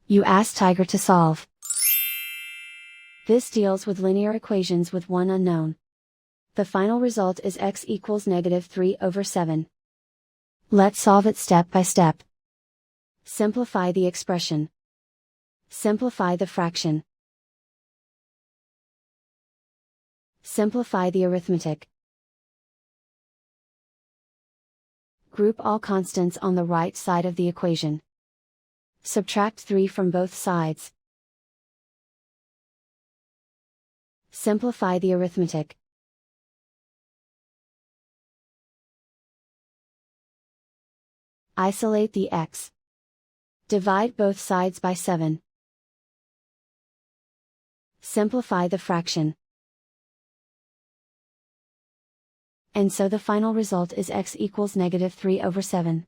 You ask Tiger to solve. This deals with linear equations with one unknown. The final result is x equals -3/7. Let's solve it step by step. Simplify the expression. Simplify the fraction. Simplify the arithmetic. Group all constants on the right side of the equation. Subtract 3 from both sides. Simplify the arithmetic. Isolate the x. Divide both sides by 7. Simplify the fraction. And so the final result is x equals -3/7.